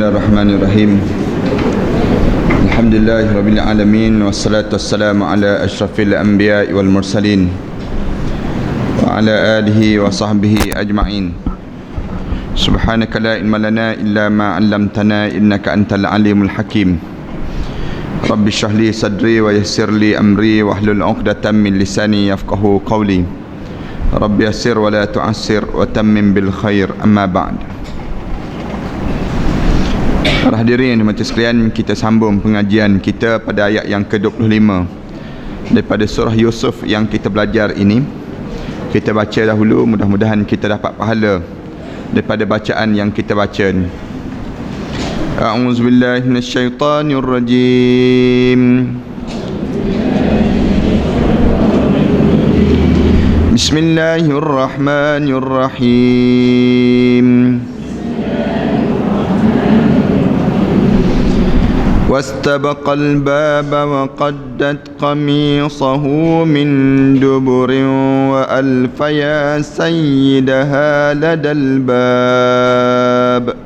Bismillahirrahmanirrahim. Alhamdulillahirabbil alamin wassalatu wassalamu ala asyrafil anbiya'i wal mursalin wa ala alihi wa sahbihi ajma'in. Subhanaka la ilma lana illa ma 'allamtana innaka antal alimul hakim. Rabbi shrah li sadri wa yassir li amri wahlul 'uqdatam min lisani yafqahu qawli. Rabbi yassir wa la tu'assir wa tammim bil khair. Amma ba'd. Para hadirin mati sekalian, kita sambung pengajian kita pada ayat yang ke-25 daripada surah Yusuf yang kita belajar ini. Kita baca dahulu, mudah-mudahan kita dapat pahala daripada bacaan yang kita baca ni. A'udzubillahi minasyaitanir rajim. Bismillahirrahmanirrahim. واستبق الباب وقدت قميصه من دبر وألف يا سيدها لدى الباب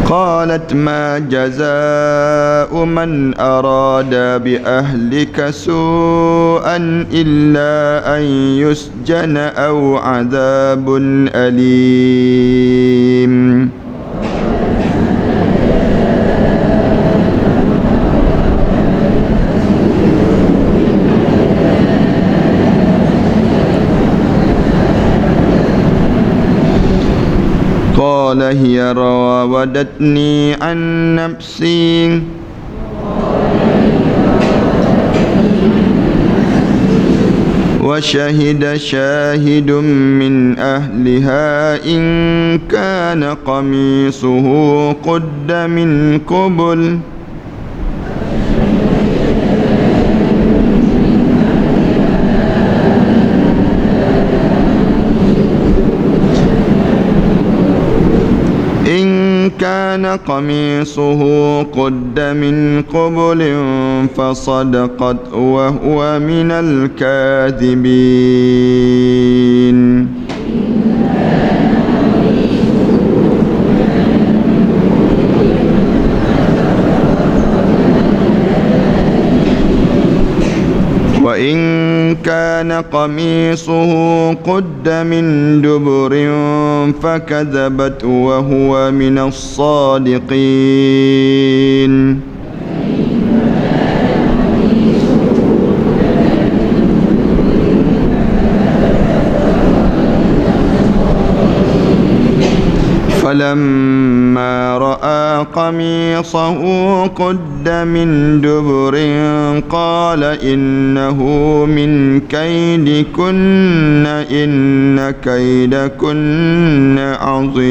قالت ما جزاء من أراد بأهلك سوءا إلا أن يسجن أو عذاب أليم. قال هي راودتني عن نفسي وشهد شاهد من أهلها إن كان قميصه قد من قبل كان قميصه قد من قبل فصدقت وهو من الكاذبين. وإن كان قميصه قد من دبر فكذبت وهو من الصادقين. فلما رأى قميصه قد من دبر قال إنه من كيدكن إن كيدكن عظيم.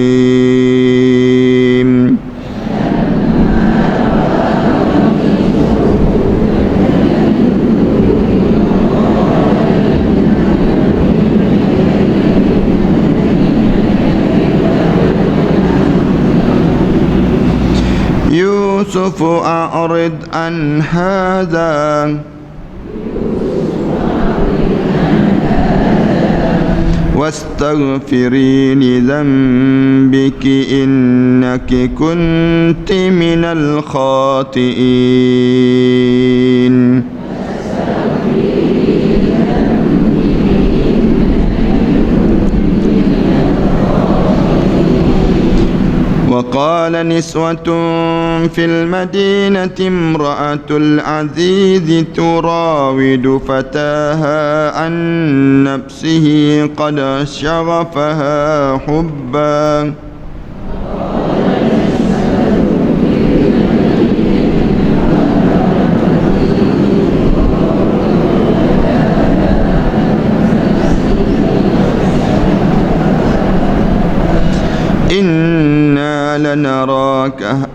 يوسف أعرض عن هذا واستغفري لذنبك إنك كنت من الخاطئين. وقال نسوة في المدينة امرأة العزيز تراود فتاها عن نفسه قد شغفها حبا.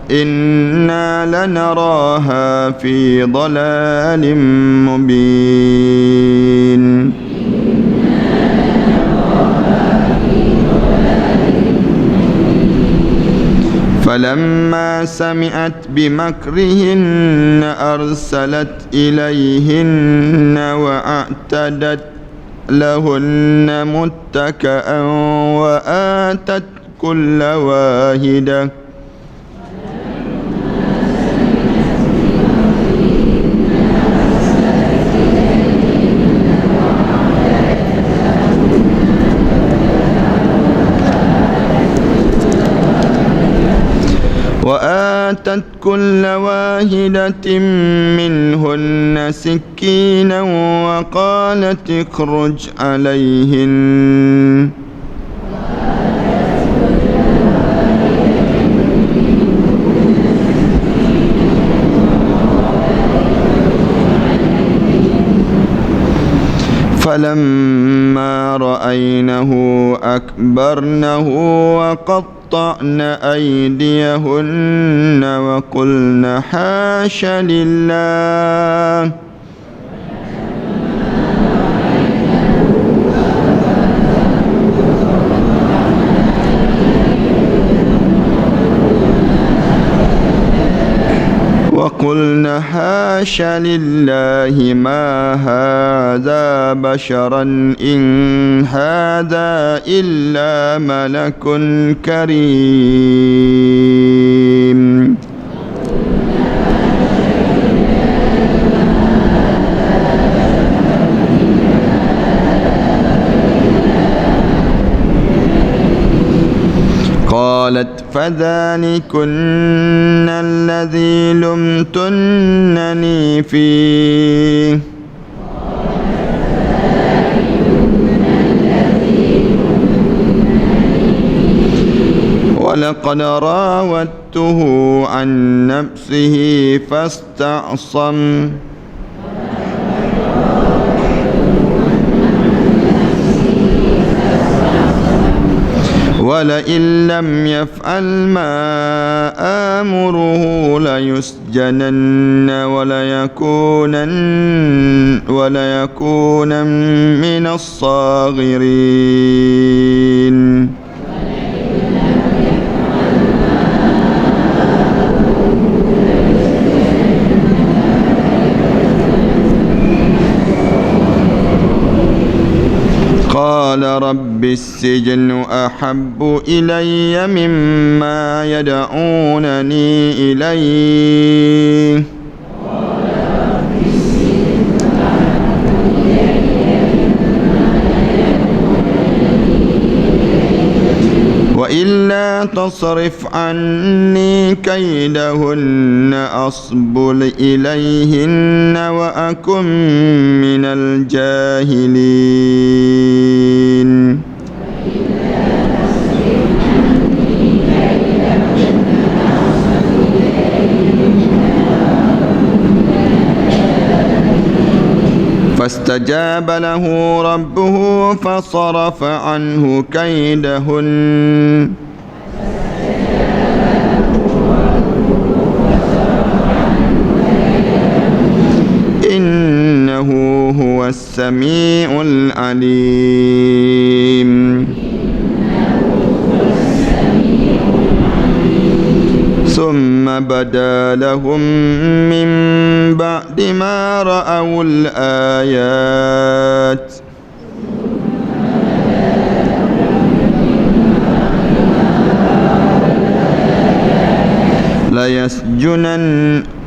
إنا لنراها في ضلال مبين. فلما سمعت بمكرهن أرسلت إليهن وأعتدت لهن متكئا وآتت كل واحدة منهن سكينا وقالت اخرج عليهن فلما رأينه أكبرنه وقطعن أيديهن وقلن حاش لله وقلن حاش لله ما هذا بشرا إن هذا إلا ملك كريم قالت فذلكن الذي لمتنني فيه ولقد راودته عن نفسه فاستعصم ولئن لم يفعل ما آمره ليسجنن وليكونن من الصاغرين قال رب السجن أحب إلي مما يدعونني إليه وإلا تصرف عني كيدهن أصب إليهن وأكن من الجاهلين فاستجاب له ربه فصرف عنه كيدهن إنه هو السميع العليم ثم بدا لهم من بعد ما رأوا الآيات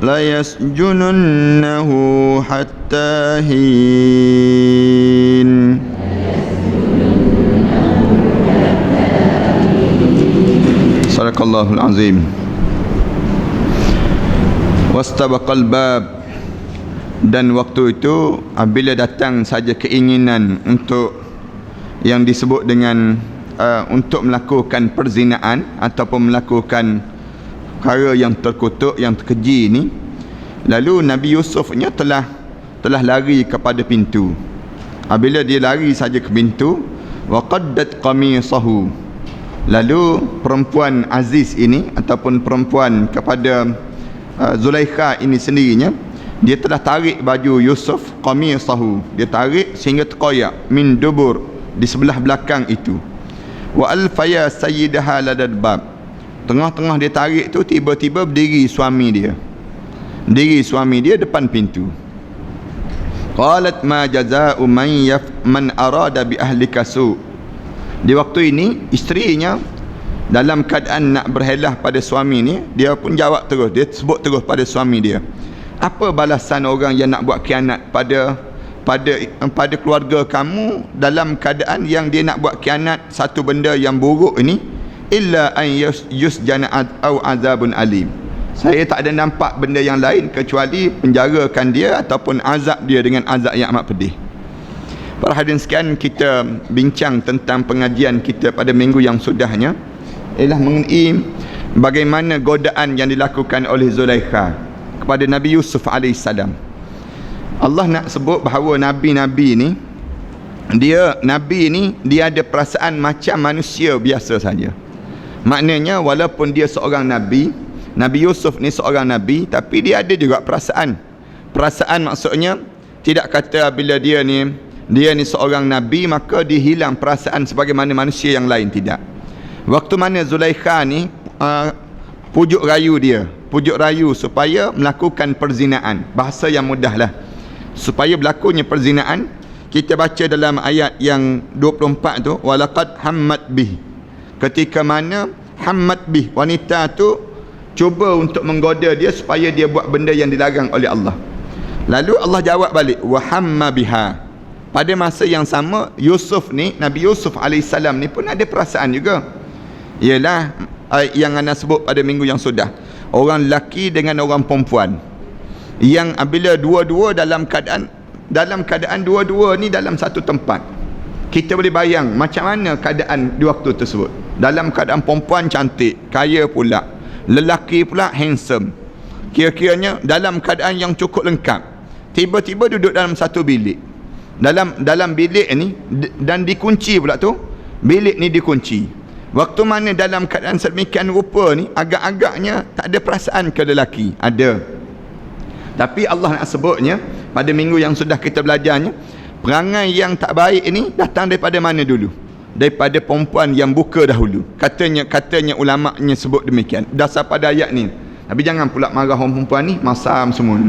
ليسجننه حتى حين صدق الله العظيم. Wastabaqal bab, dan waktu itu apabila datang saja keinginan untuk yang disebut dengan untuk melakukan perzinaan ataupun melakukan perkara yang terkutuk, yang terkeji ini, lalu Nabi Yusufnya telah lari kepada pintu. Apabila dia lari saja ke pintu, wa qaddat qamisahu, lalu perempuan Aziz ini ataupun perempuan kepada Zulaikha ini sendirinya, dia telah tarik baju Yusuf, qamisahu, dia tarik sehingga terkoyak, min dubur, di sebelah belakang itu. Wa alfaya sayyidaha ladad bab, Tengah-tengah dia tarik tu, tiba-tiba berdiri suami dia. Berdiri suami dia depan pintu. Qalat ma jazaa'u man arada bi ahlika su. Di waktu ini isterinya dalam keadaan nak berhelah pada suami ni, dia pun jawab terus, dia sebut terus pada suami dia, apa balasan orang yang nak buat khianat pada keluarga kamu dalam keadaan yang dia nak buat khianat satu benda yang buruk ini, illa an yusjana au azabun alim. Saya tak ada nampak benda yang lain kecuali penjarakan dia ataupun azab dia dengan azab yang amat pedih. Para hadirin sekalian, kita bincang tentang pengajian kita pada minggu yang sudahnya ialah mengenai bagaimana godaan yang dilakukan oleh Zulaikha kepada Nabi Yusuf AS. Allah nak sebut bahawa Nabi-Nabi ni, dia ada perasaan macam manusia biasa saja. Maknanya walaupun dia seorang Nabi, Nabi Yusuf ni seorang Nabi, tapi dia ada juga perasaan. Perasaan maksudnya tidak kata bila dia ni seorang Nabi maka dia hilang perasaan sebagaimana manusia yang lain, tidak. Waktu mana Zulaikha ni pujuk rayu supaya melakukan perzinaan, bahasa yang mudah lah, supaya berlakunya perzinaan, kita baca dalam ayat yang 24 tu, walaqad hammat bih. Ketika mana hammat bih, wanita tu cuba untuk menggoda dia supaya dia buat benda yang dilarang oleh Allah. Lalu Allah jawab balik, wa hamma biha. Pada masa yang sama, Yusuf ni, Nabi Yusuf AS ni pun ada perasaan juga. Ialah yang anda sebut pada minggu yang sudah, orang lelaki dengan orang perempuan, yang apabila dua-dua dalam keadaan dua-dua ni dalam satu tempat, kita boleh bayang macam mana keadaan di waktu tersebut. Dalam keadaan perempuan cantik, kaya pula, lelaki pula handsome, kira-kiranya dalam keadaan yang cukup lengkap, tiba-tiba duduk dalam satu bilik, dalam bilik ni, dan dikunci pula tu, bilik ni dikunci. Waktu mana dalam keadaan sedemikian rupa ni, agak-agaknya tak ada perasaan ke lelaki, ada. Tapi Allah nak sebutnya pada minggu yang sudah kita belajarnya, perangai yang tak baik ini datang daripada mana dulu? Daripada perempuan yang buka dahulu. Katanya ulama-nya sebut demikian dasar pada ayat ni. Tapi jangan pula marah orang perempuan ni, masam semua.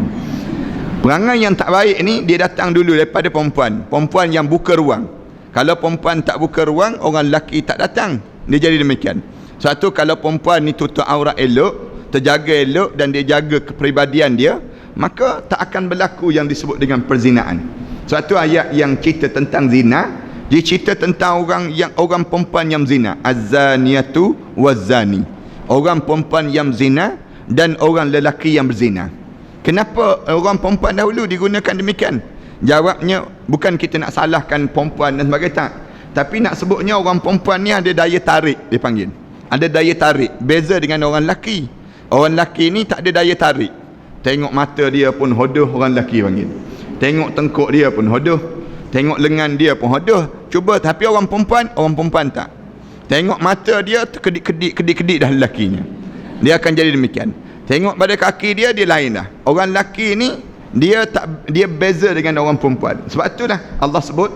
Perangai yang tak baik ni dia datang dulu daripada perempuan yang buka ruang. Kalau perempuan tak buka ruang, orang lelaki tak datang. Dia jadi demikian. Satu, kalau perempuan ni tutup aurat elok, terjaga elok, dan dia jaga kepribadian dia, maka tak akan berlaku yang disebut dengan perzinaan. Satu ayat yang cerita tentang zina, dia cerita tentang orang perempuan yang zina, az-zaniyatu waz-zani, orang perempuan yang zina dan orang lelaki yang berzina. Kenapa orang perempuan dahulu digunakan demikian? Jawabnya bukan kita nak salahkan perempuan dan sebagainya, tak. Tapi nak sebutnya orang perempuan ni ada daya tarik, dia panggil. Ada daya tarik, beza dengan orang lelaki. Orang lelaki ni tak ada daya tarik. Tengok mata dia pun hodoh, orang lelaki panggil. Tengok tengkuk dia pun hodoh, tengok lengan dia pun hodoh. Cuba, tapi orang perempuan tak. Tengok mata dia kedip-kedip dah lelakinya. Dia akan jadi demikian. Tengok pada kaki dia lain dah. Orang lelaki ni dia beza dengan orang perempuan. Sebab tu dah Allah sebut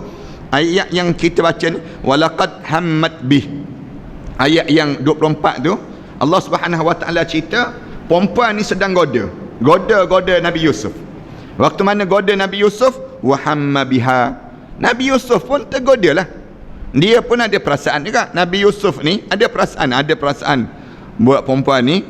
ayat yang kita baca ni, walaqad hammat bih. Ayat yang 24 tu, Allah Subhanahu wa taala cerita perempuan ni sedang goda Nabi Yusuf. Waktu mana goda Nabi Yusuf, wa hamma biha. Nabi Yusuf pun tergoda lah. Dia pun ada perasaan juga. Nabi Yusuf ni ada perasaan buat perempuan ni,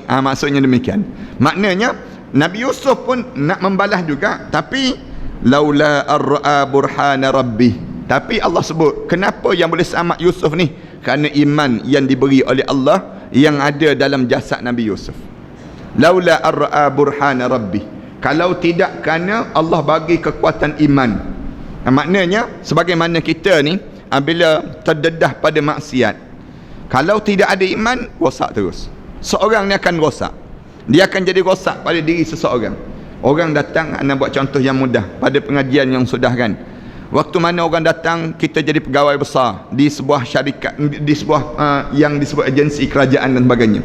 maksudnya demikian. Maknanya Nabi Yusuf pun nak membalas juga, tapi laula ar-ra'a burhana rabbih. Tapi Allah sebut kenapa yang boleh selamat Yusuf ni, kerana iman yang diberi oleh Allah yang ada dalam jasad Nabi Yusuf. Laula ar-ra'a burhana rabbih, kalau tidak kerana Allah bagi kekuatan iman. Maknanya sebagaimana kita ni bila terdedah pada maksiat, kalau tidak ada iman, rosak terus. Seorang ni akan rosak, dia akan jadi rosak pada diri seseorang. Orang datang, anda buat contoh yang mudah pada pengajian yang sudah kan, waktu mana orang datang, kita jadi pegawai besar di sebuah syarikat, di sebuah yang disebut agensi kerajaan dan sebagainya.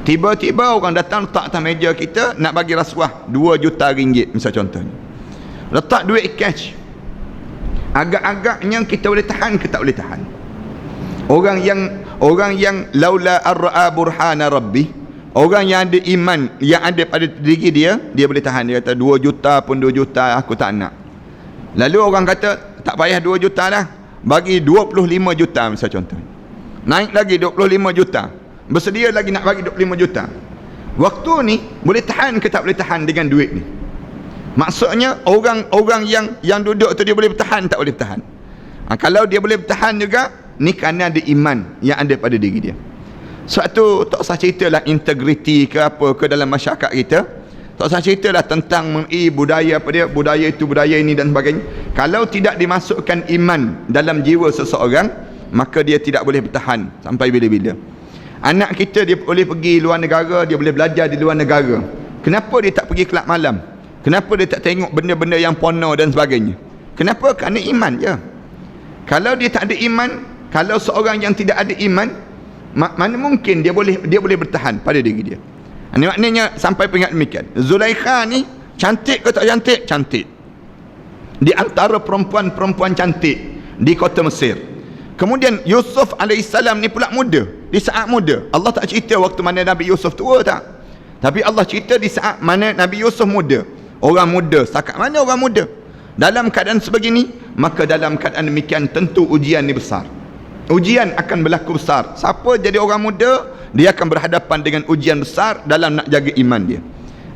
Tiba-tiba orang datang letak atas meja kita nak bagi rasuah 2 juta ringgit misal contohnya. Letak duit cash. Agak-agaknya kita boleh tahan ke tak boleh tahan. orang yang laula ar-ra'a burhana rabbi, orang yang ada iman yang ada pada diri dia, dia boleh tahan. Dia kata 2 juta pun 2 juta aku tak nak. Lalu orang kata tak payah 2 juta lah, bagi 25 juta misal contoh, naik lagi 25 juta, bersedia lagi nak bagi 25 juta. Waktu ni boleh tahan ke tak boleh tahan dengan duit ni? Maksudnya orang yang duduk tu dia boleh bertahan tak boleh bertahan? Kalau dia boleh bertahan juga, ni kerana ada iman yang ada pada diri dia. Sebab tu tak usah ceritalah integriti ke apa ke dalam masyarakat kita. Tak usah ceritalah tentang budaya apa dia, budaya itu, budaya ini dan sebagainya. Kalau tidak dimasukkan iman dalam jiwa seseorang, maka dia tidak boleh bertahan sampai bila-bila. Anak kita dia boleh pergi luar negara, dia boleh belajar di luar negara. Kenapa dia tak pergi kelab malam? Kenapa dia tak tengok benda-benda yang porno dan sebagainya? Kenapa? Kerana iman je. Kalau dia tak ada iman, kalau seorang yang tidak ada iman, mana mungkin dia boleh bertahan pada diri dia. Ini maknanya sampai pengat demikian. Zulaikha ni cantik ke tak cantik? Cantik. Di antara perempuan-perempuan cantik di kota Mesir. Kemudian Yusuf alaihissalam ni pula muda. Di saat muda, Allah tak cerita waktu mana Nabi Yusuf tua tak. Tapi Allah cerita di saat mana Nabi Yusuf muda. Orang muda, setakat mana orang muda? Dalam keadaan sebegini, maka dalam keadaan demikian tentu ujian ni besar. Ujian akan berlaku besar. Siapa jadi orang muda, dia akan berhadapan dengan ujian besar dalam nak jaga iman dia.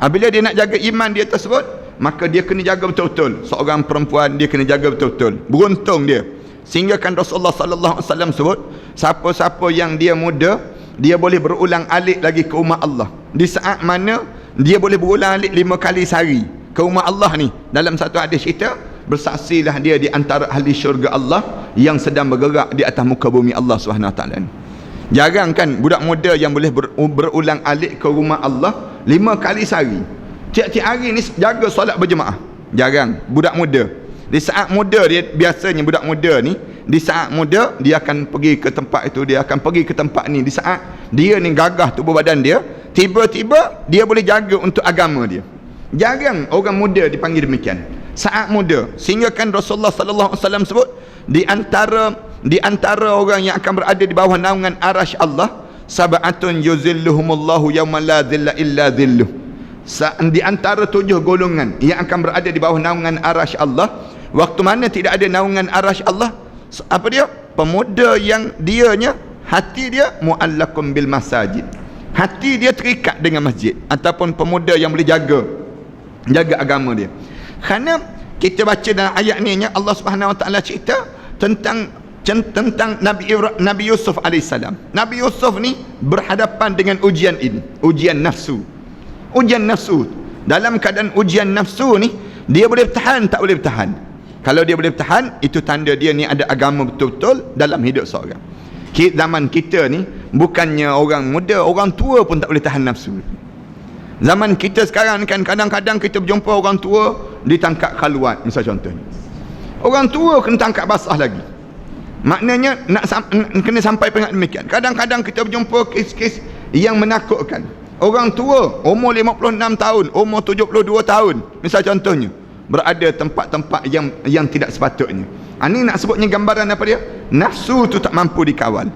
Bila dia nak jaga iman dia tersebut, maka dia kena jaga betul-betul. Seorang perempuan dia kena jaga betul-betul. Beruntung dia. Sehingga kan Rasulullah sallallahu alaihi wasallam sebut, siapa-siapa yang dia muda, dia boleh berulang alik lagi ke rumah Allah. Di saat mana dia boleh berulang alik 5 kali sehari ke rumah Allah ni. Dalam satu hadis cerita, bersaksilah dia di antara ahli syurga Allah yang sedang bergerak di atas muka bumi Allah Subhanahu Wa Taala ni. Jarang kan budak muda yang boleh berulang alik ke rumah Allah 5 kali sehari. Tiap-tiap hari ni jaga solat berjemaah. Jarang budak muda. Di saat muda dia, biasanya budak muda ni, di saat muda dia akan pergi ke tempat itu, dia akan pergi ke tempat ni. Di saat dia ni gagah tubuh badan dia, tiba-tiba dia boleh jaga untuk agama dia. Jarang orang muda dipanggil demikian. Saat muda. Sehingga kan Rasulullah sallallahu alaihi wasallam sebut, di antara orang yang akan berada di bawah naungan arasy Allah, sab'atun yuzilluhumullahu yawma la dhilla illa dhilluh. Di antara 7 golongan yang akan berada di bawah naungan arasy Allah, waktu mana tidak ada naungan arasy Allah, apa dia? Pemuda yang dianya, hati dia mu'allakum bil masajid, hati dia terikat dengan masjid, ataupun pemuda yang boleh jaga agama dia. Kerana kita baca dalam ayat ni, Allah Subhanahu Wa Taala cerita tentang Nabi Yusuf alaihissalam. Nabi Yusuf ni berhadapan dengan ujian ini, ujian nafsu. Ujian nafsu. Dalam keadaan ujian nafsu ni, dia boleh bertahan tak boleh bertahan. Kalau dia boleh bertahan, itu tanda dia ni ada agama betul-betul dalam hidup seorang. Zaman kita ni bukannya orang muda, orang tua pun tak boleh tahan nafsu. Zaman kita sekarang kan, kadang-kadang kita berjumpa orang tua ditangkap khaluat, misal contohnya. Orang tua kena tangkap basah lagi. Maknanya kena sampai pengat demikian. Kadang-kadang kita berjumpa kes-kes yang menakutkan. Orang tua umur 56 tahun, umur 72 tahun, misal contohnya, berada tempat-tempat yang tidak sepatutnya. Ini nak sebutnya gambaran apa dia? Nafsu tu tak mampu dikawal.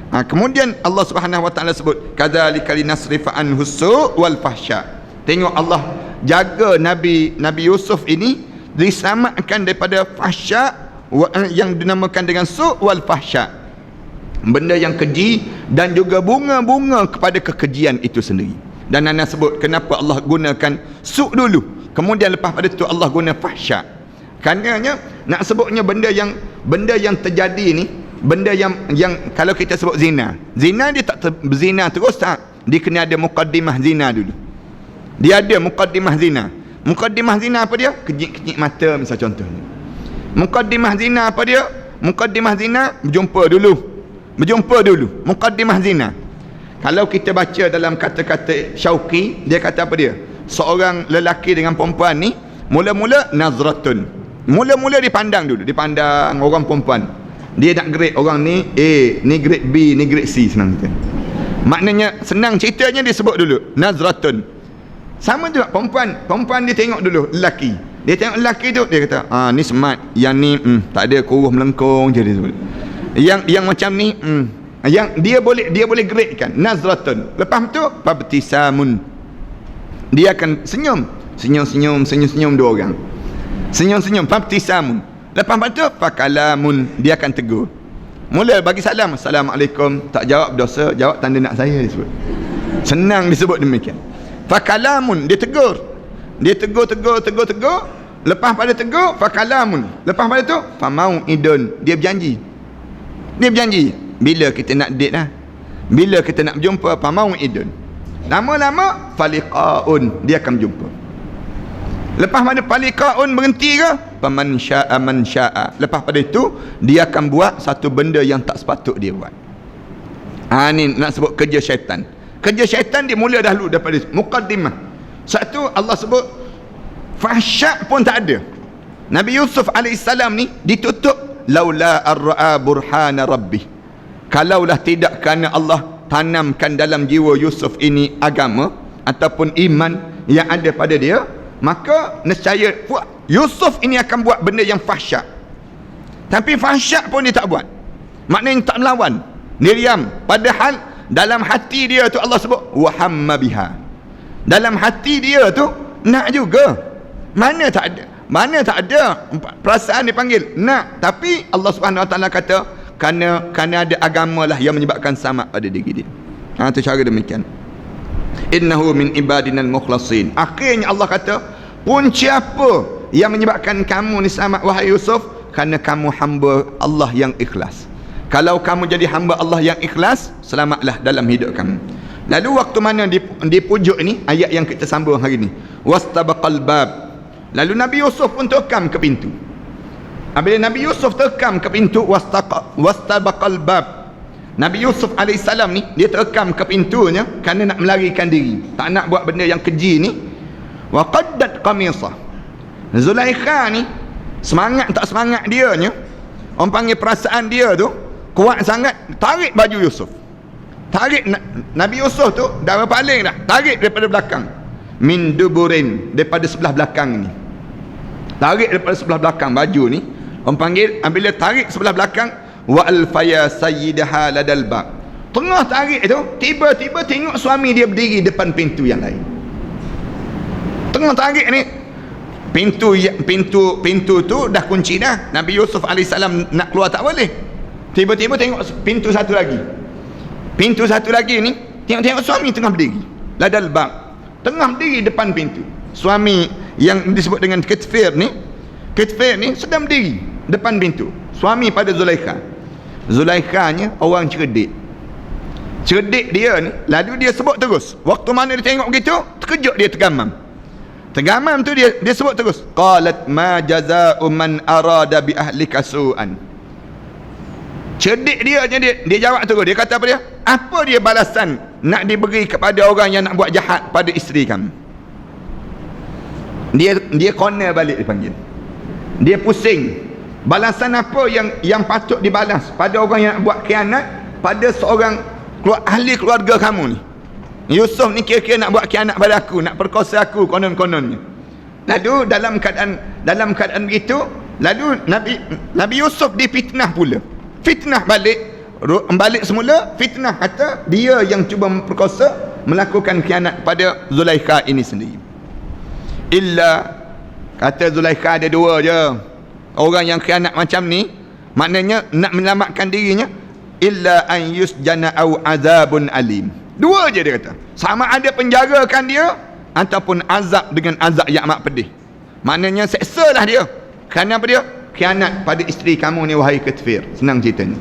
Kemudian Allah Subhanahu Wa Taala sebut, kadzalika linasrifa anhu su' wal fahsya. Tengok Allah jaga Nabi Yusuf ini diselamatkan daripada fahsya yang dinamakan dengan su' wal fahsya, benda yang keji, dan juga bunga-bunga kepada kekejian itu sendiri. Dan Nana sebut kenapa Allah gunakan su' dulu, kemudian lepas pada itu Allah guna fahsya. Karenanya nak sebutnya benda yang terjadi ni, benda yang kalau kita sebut zina dia tak berzina terus tak, dia kena ada muqaddimah zina dulu. Dia ada muqaddimah zina. Muqaddimah zina apa dia? Kejik-kejik mata misal contohnya. Muqaddimah zina apa dia? Muqaddimah zina berjumpa dulu. Muqaddimah zina. Kalau kita baca dalam kata-kata Syauqi, dia kata apa dia? Seorang lelaki dengan perempuan ni mula-mula nazratun. Mula-mula dipandang dulu, dipandang orang perempuan. Dia nak grade orang ni A, ni grade B, ni grade C, senang kata. Maknanya senang ceritanya dia sebut dulu nazratun. Sama juga perempuan dia tengok dulu lelaki. Dia tengok lelaki tu, dia kata, ni smart, yang ni tak ada kuruh melengkung je, dia sebut. Yang macam ni Yang dia boleh gerakkan. Nazratun. Lepas tu fabtisamun. Dia akan senyum dua orang. Senyum fabtisamun. Lepas tu fakalamun. Dia akan tegur. Mula bagi salam, assalamualaikum, tak jawab dosa, jawab tanda nak saya disebut. Senang disebut demikian. Fakalamun, dia tegur. Dia tegur. Lepas pada tegur, fakalamun. Lepas pada tu famau'idun, dia berjanji. Bila kita nak date lah, bila kita nak berjumpa, famau'idun. Lama-lama faliqaun, dia akan berjumpa. Lepas pada faliqaun berhenti ke, faman syaa man syaa. Lepas pada itu dia akan buat satu benda yang tak sepatut dia buat. Ni nak sebut kerja syaitan. Kerja syaitan dia mula dahulu daripada muqaddimah. Satu, Allah sebut fahsyak pun tak ada. Nabi Yusuf AS ni ditutup laula ar-ra'a burhana rabbih. Kalaulah tidak kerana Allah tanamkan dalam jiwa Yusuf ini agama ataupun iman yang ada pada dia, maka nescaya Yusuf ini akan buat benda yang fahsyak. Tapi fahsyak pun dia tak buat. Maknanya tak melawan. Dia diam. Padahal dalam hati dia tu Allah sebut wahamma biha. Dalam hati dia tu nak juga. Mana tak ada perasaan dipanggil nak. Tapi Allah Subhanahu Wa Taala kata kerana ada agama lah yang menyebabkan selamat pada diri dia. Tu cara demikian. Innahu min ibadinal mukhlasin. Akhirnya Allah kata, punca apa yang menyebabkan kamu ni selamat wahai Yusuf? Kerana kamu hamba Allah yang ikhlas. Kalau kamu jadi hamba Allah yang ikhlas, selamatlah dalam hidup kamu. Lalu waktu mana di pujuk ni, ayat yang kita sambung hari ni, wastabaqal bab. Lalu Nabi Yusuf pun terkam ke pintu. Bila Nabi Yusuf terkam ke pintu, wastabaqal bab, Nabi Yusuf AS ni dia terekam ke pintunya kerana nak melarikan diri, tak nak buat benda yang keji ni. Wa qaddat qamisah. Zulaikha ni semangat tak semangat dia nya, orang panggil perasaan dia tu kuat sangat, tarik baju Yusuf. Tarik Nabi Yusuf tu dah berpaling dah, tarik daripada belakang. Min duburin, daripada sebelah belakang ni. Tarik daripada sebelah belakang baju ni. Orang panggil bila tarik sebelah belakang, wa alfaya sayyidaha ladal bab. Tengah tarik tu tiba-tiba tengok suami dia berdiri depan pintu yang lain. Tengah tarik ni pintu tu dah kunci dah. Nabi Yusuf AS nak keluar tak boleh. Tiba-tiba tengok pintu satu lagi ni, tengok suami tengah berdiri ladal bab, tengah berdiri depan pintu. Suami yang disebut dengan Kitfir ni sedang berdiri depan pintu. Suami pada Zulaikhanya orang cerdik dia ni. Lalu dia sebut terus, waktu mana dia tengok begitu, terkejut dia, tergamam tu dia sebut terus, qalat ma jazaa'u man arada bi ahlika su'an. Cerdik dia jawab terus. Dia kata apa dia? Apa dia balasan nak diberi kepada orang yang nak buat jahat pada isteri kami? Dia corner balik dipanggil. Dia pusing. Balasan apa yang patut dibalas pada orang yang nak buat khianat pada seorang ahli keluarga kamu ni? Yusuf ni kira-kira nak buat khianat pada aku, nak perkosa aku konon-kononnya. Lalu dalam keadaan begitu, lalu Nabi Yusuf difitnah pula. Fitnah balik semula, fitnah kata dia yang cuba memperkosa, melakukan khianat pada Zulaikha ini sendiri. Illa, kata Zulaikha ada dua je orang yang khianat macam ni, maknanya nak menyelamatkan dirinya, illa an yusjana au azabun alim. Dua je dia kata, sama ada penjarakan dia ataupun azab dengan azab yang amat pedih. Maknanya seksa lah dia. Kerana apa dia? Khianat pada isteri kamu ni wahai Kitfir. Senang ceritanya.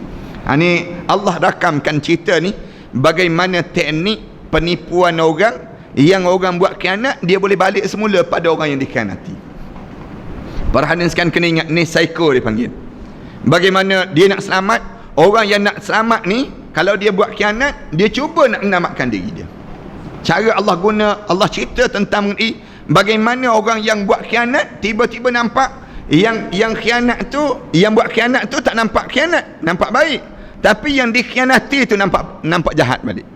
Ni Allah rakamkan cerita ni bagaimana teknik penipuan orang, yang orang buat khianat dia boleh balik semula pada orang yang dikhianati. Perhatian sekian kena ingat, ni psycho dia panggil. Bagaimana dia nak selamat, orang yang nak selamat ni kalau dia buat khianat, dia cuba nak menyelamatkan diri dia. Cara Allah cerita tentang mengenai bagaimana orang yang buat khianat tiba-tiba nampak yang khianat tu, yang buat khianat tu tak nampak khianat, nampak baik, tapi yang dikhianati tu nampak jahat balik.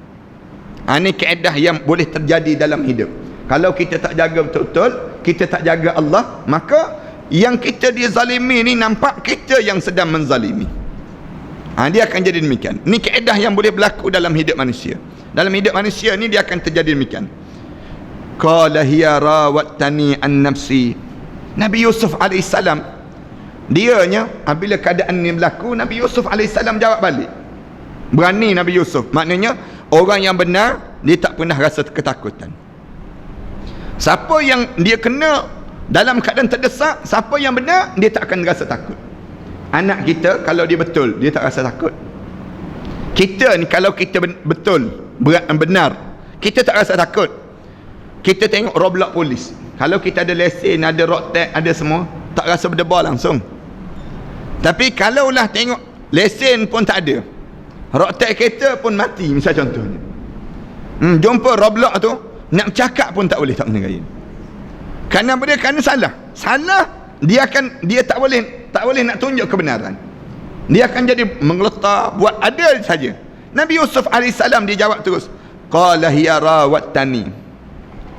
Ini kaedah yang boleh terjadi dalam hidup. Kalau kita tak jaga betul-betul, kita tak jaga Allah, maka yang kita dizalimi ni nampak kita yang sedang menzalimi. Dia akan jadi demikian. Ni kaedah yang boleh berlaku dalam hidup manusia. Dalam hidup manusia ni dia akan terjadi demikian. Qala hiya rawatani an nafsi. Nabi Yusuf AS, dianya apabila keadaan ni berlaku, Nabi Yusuf AS jawab balik. Berani Nabi Yusuf. Maknanya orang yang benar dia tak pernah rasa ketakutan. Siapa yang dia kena dalam keadaan terdesak, siapa yang benar, dia tak akan rasa takut. Anak kita kalau dia betul, dia tak rasa takut. Kita ni kalau kita betul, benar, kita tak rasa takut. Kita tengok roadblock polis, kalau kita ada lesen, ada road tax, ada semua, tak rasa berdebar langsung. Tapi kalaulah tengok lesen pun tak ada, road tax kereta pun mati, misal contohnya, jumpa roadblock tu, nak bercakap pun tak boleh, tak kena gaya. Kerana apa dia? Kerana salah dia tak boleh nak tunjuk kebenaran. Dia akan jadi menggeletar, buat ada saja. Nabi Yusuf AS dia jawab terus, qala hiya rawatani.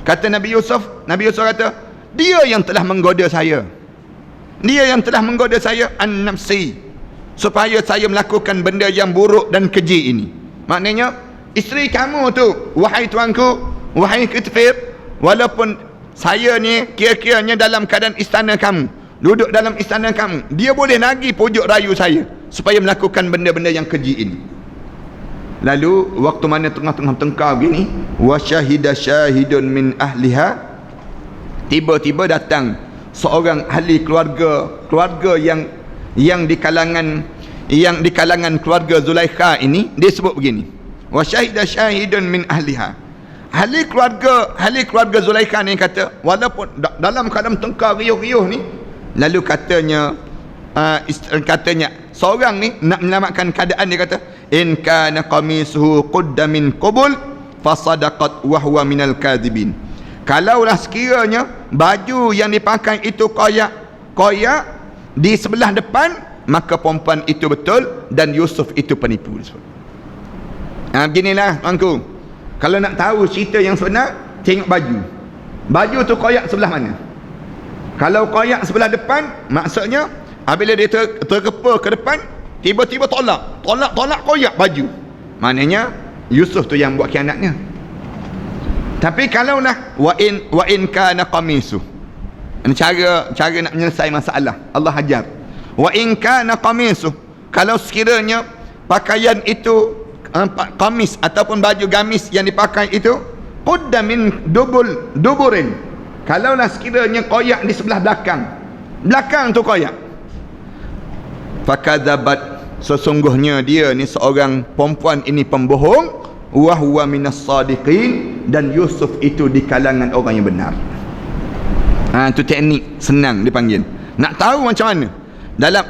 Kata Nabi Yusuf kata, dia yang telah menggoda saya. Dia yang telah menggoda saya an nafsi, supaya saya melakukan benda yang buruk dan keji ini. Maknanya isteri kamu tu, wahai tuanku, wahai Kitfir, walaupun saya ni kira-kiranya dalam keadaan istana kamu, duduk dalam istana kamu, dia boleh lagi pujuk rayu saya supaya melakukan benda-benda yang keji ini. Lalu waktu mana tengah-tengah tengkar begini, wa syahida syahidun min ahliha, tiba-tiba datang seorang ahli keluarga yang di kalangan keluarga Zulaikha ini. Dia sebut begini, wa syahida syahidun min ahliha. Ahli keluarga Zulaikha ni kata, walaupun dalam keadaan tengkar riuh-riuh ni, lalu katanya seorang ni nak menyelamatkan keadaan, dia kata, in kana qamisuhu qudda min qubul fasadaqat wa huwa minal kadhibin. Kalaulah sekiranya baju yang dipakai itu koyak di sebelah depan, maka perempuan itu betul dan Yusuf itu penipu. Beginilah tuanku, kalau nak tahu cerita yang sebenar, tengok baju tu koyak sebelah mana. Kalau koyak sebelah depan, maksudnya apabila dia terkepa ke depan, tiba-tiba tolak koyak baju, maknanya Yusuf tu yang buat khianatnya. Tapi kalaulah wa in kana qamisu, ini cara nak menyelesaikan masalah. Allah ajar, wa in kana qamisu, kalau sekiranya pakaian itu qamis ataupun baju gamis yang dipakai itu qudda min duburin, kalaulah sekiranya koyak di sebelah belakang tu koyak, fakadzabat, sesungguhnya dia ni seorang perempuan ini pembohong, wa huwa minas sadiqin, dan Yusuf itu di kalangan orang yang benar. Tu teknik senang dipanggil. Nak tahu macam mana,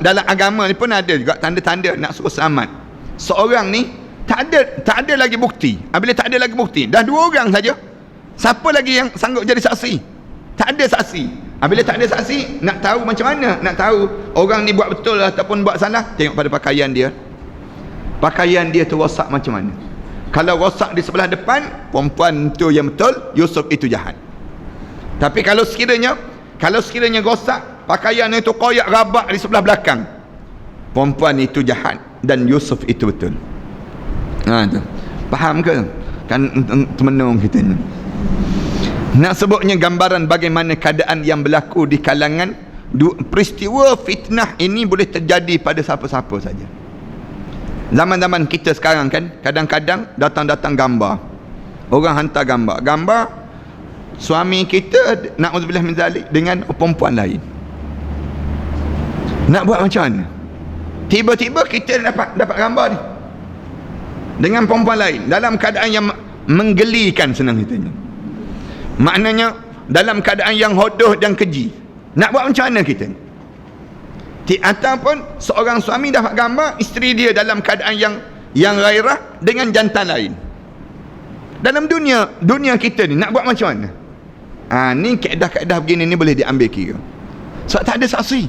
dalam agama ni pun ada juga tanda-tanda nak suruh selamat. Seorang ni tak ada lagi bukti. Apabila tak ada lagi bukti, dah 2 orang saja, siapa lagi yang sanggup jadi saksi? Tak ada saksi. Apabila tak ada saksi, nak tahu macam mana? Nak tahu orang ni buat betul ataupun buat salah? Tengok pada pakaian dia. Pakaian dia tu rosak macam mana? Kalau rosak di sebelah depan, perempuan tu yang betul, Yusuf itu jahat. Tapi kalau sekiranya rosak, pakaian itu koyak rabak di sebelah belakang, perempuan itu jahat dan Yusuf itu betul. Tu. Faham ke? Kan temenung kita ni. Nak sebutnya gambaran bagaimana keadaan yang berlaku di kalangan peristiwa fitnah ini boleh terjadi pada siapa-siapa saja. Zaman-zaman kita sekarang kan, kadang-kadang datang gambar. Orang hantar gambar suami kita, na'udzubillah min zalik, dengan perempuan lain. Nak buat macam mana? Tiba-tiba kita dapat gambar ni dengan perempuan lain dalam keadaan yang menggelikan, senang katanya. Maknanya dalam keadaan yang hodoh dan keji. Nak buat macam mana kita? Ataupun seorang suami dapat gambar isteri dia dalam keadaan yang gairah dengan jantan lain. Dalam dunia kita ni nak buat macam mana? Ni kaedah-kaedah begini ni boleh diambil kira. Sebab tak ada saksi.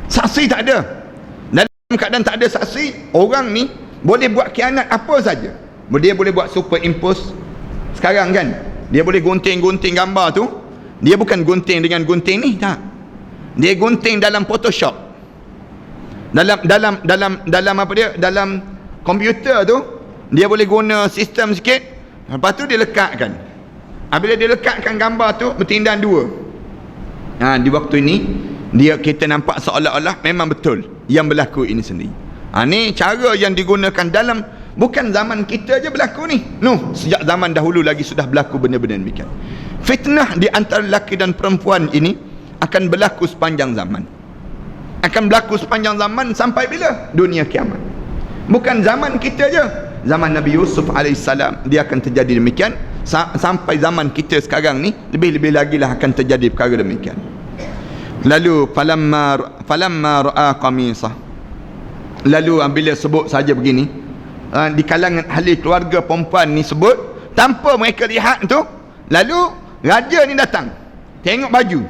Saksi tak ada. Dalam keadaan tak ada saksi, orang ni boleh buat khianat apa saja. Dia boleh buat superimpose. Sekarang kan, dia boleh gunting gambar tu. Dia bukan gunting dengan gunting ni, tak. Dia gunting dalam Photoshop. dalam apa dia, dalam komputer tu dia boleh guna sistem sikit, lepas tu dia lekatkan. Apabila dia lekatkan gambar tu bertindan dua, di waktu ini kita nampak seolah-olah memang betul yang berlaku ini sendiri. Ni cara yang digunakan dalam, bukan zaman kita je berlaku ni. Sejak zaman dahulu lagi sudah berlaku benda-benda demikian. Fitnah di antara lelaki dan perempuan ini akan berlaku sepanjang zaman. Akan berlaku sepanjang zaman sampai bila? Dunia kiamat. Bukan zaman kita je. Zaman Nabi Yusuf AS dia akan terjadi demikian. Sampai zaman kita sekarang ni lebih-lebih lagi lah akan terjadi perkara demikian. Lalu falamma ra'a qamisah, lalu bila sebut saja begini, di kalangan ahli keluarga perempuan ni sebut tanpa mereka lihat tu, lalu raja ni datang tengok baju,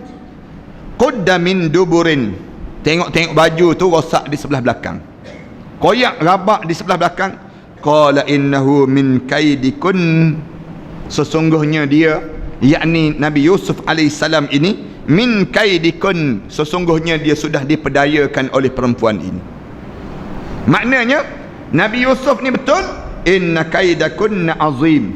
qudda min duburin, tengok baju tu rosak di sebelah belakang, koyak rabak di sebelah belakang. Qala innahu min kaidikun, sesungguhnya dia, yakni Nabi Yusuf alaihissalam ini, min kaidikun, sesungguhnya dia sudah diperdayakan oleh perempuan ini. Maknanya Nabi Yusuf ni betul, inna kaidakunna azim,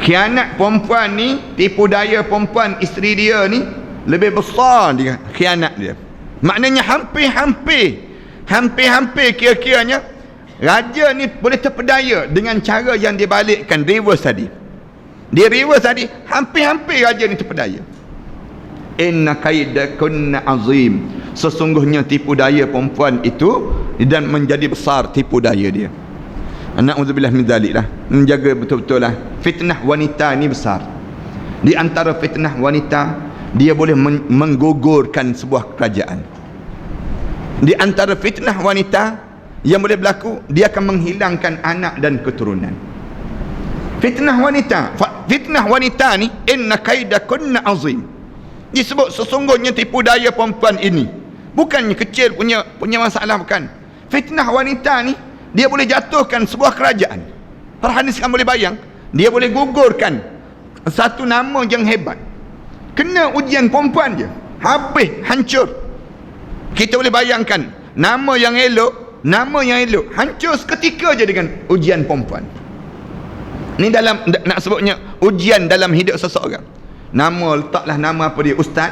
khianat perempuan ni, tipu daya perempuan isteri dia ni lebih besar dia khianat dia. Maknanya hampir-hampir kira-kiranya raja ni boleh terpedaya dengan cara yang dia balikkan, reverse tadi. Dia reverse tadi, hampir-hampir raja ni terpedaya. Inna kaidakunna azim, sesungguhnya tipu daya perempuan itu dan menjadi besar tipu daya dia. Na'udzubillah min dzalik lah. Menjaga betul-betul lah. Fitnah wanita ni besar. Di antara fitnah wanita, dia boleh menggugurkan sebuah kerajaan. Di antara fitnah wanita yang boleh berlaku, dia akan menghilangkan anak dan keturunan. Fitnah wanita ni, inna kaidakunna azim, disebut sesungguhnya tipu daya perempuan ini bukannya kecil punya masalah, bukan. Fitnah wanita ni dia boleh jatuhkan sebuah kerajaan. Farhan sekarang boleh bayang, dia boleh gugurkan satu nama yang hebat. Kena ujian perempuan je, habis, hancur. Kita boleh bayangkan nama yang elok hancur seketika je dengan ujian perempuan. Ni dalam, nak sebutnya ujian dalam hidup seseorang. Nama, letaklah nama apa dia, ustaz,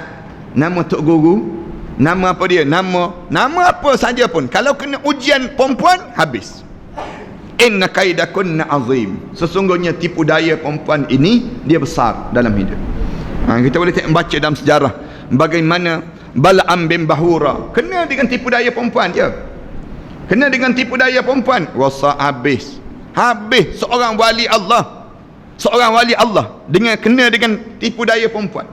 nama tok guru, nama apa dia, nama apa saja pun, kalau kena ujian perempuan, habis. Inna kaidakunna azim, sesungguhnya tipu daya perempuan ini dia besar dalam hidup. Kita boleh baca dalam sejarah bagaimana Bal'am bin Bahura kena dengan tipu daya perempuan je. Kena dengan tipu daya perempuan, rosak habis seorang wali Allah dengan kena dengan tipu daya perempuan.